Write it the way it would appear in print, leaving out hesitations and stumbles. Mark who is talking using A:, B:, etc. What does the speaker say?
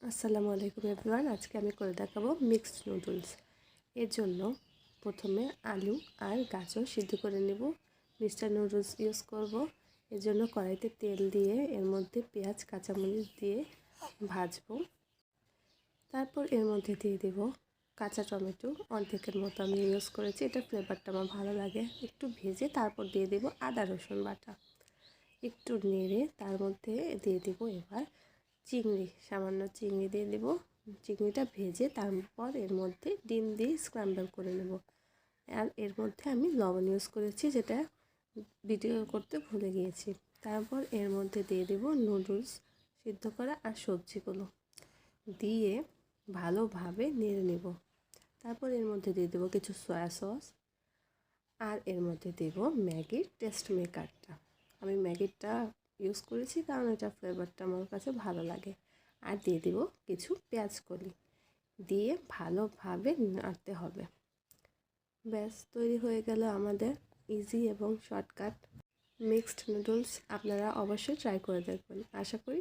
A: আসসালামু আলাইকুম এভরিওয়ান। আজকে আমি করে দেখাবো মিক্সড নুডলস। এর জন্য প্রথমে আলু আর গাজর সিদ্ধ করে নেব। মিক্সড নুডলস ইউজ করব। এর জন্য কড়াইতে তেল দিয়ে এর মধ্যে পেঁয়াজ কাঁচামরিচ দিয়ে ভাজবো। তারপর এর মধ্যে দিয়ে দেব কাঁচা টমেটো, অর্ধেকের মতো আমি ইউজ করেছি। এটা ফ্লেভারটা আমার ভালো লাগে। একটু ভেজে তারপর দিয়ে দেব আদা রসুন বাটা। একটু নেড়ে তার মধ্যে দিয়ে দেব এবার চিংড়ি, সামান্য চিংড়ি দিয়ে দেব। চিংড়িটা ভেজে তারপর এর মধ্যে ডিম দিয়ে স্ক্র্যাম্বল করে নেব। আর এর মধ্যে আমি লবণ ইউজ করেছি, যেটা ভিডিও করতে ভুলে গিয়েছি। তারপর এর মধ্যে দিয়ে দেব নুডলস সিদ্ধ করা আর সবজিগুলো দিয়ে ভালোভাবে নেড়ে নেব। তারপর এর মধ্যে দিয়ে দেবো কিছু সয়া সস আর এর মধ্যে দেব ম্যাগির টেস্ট মেকারটা। আমি ম্যাগিটা ইউজ করেছি কারণ এটা ফ্লেভারটা আমার কাছে ভালো লাগে। আর দিয়ে দেব কিছু পেঁয়াজ কলি দিয়ে ভালোভাবে নাড়তে হবে। ব্যাস, তৈরি হয়ে গেল আমাদের ইজি এবং শর্টকাট মিক্সড নুডলস। আপনারা অবশ্যই ট্রাই করে দেখবেন। আশা করি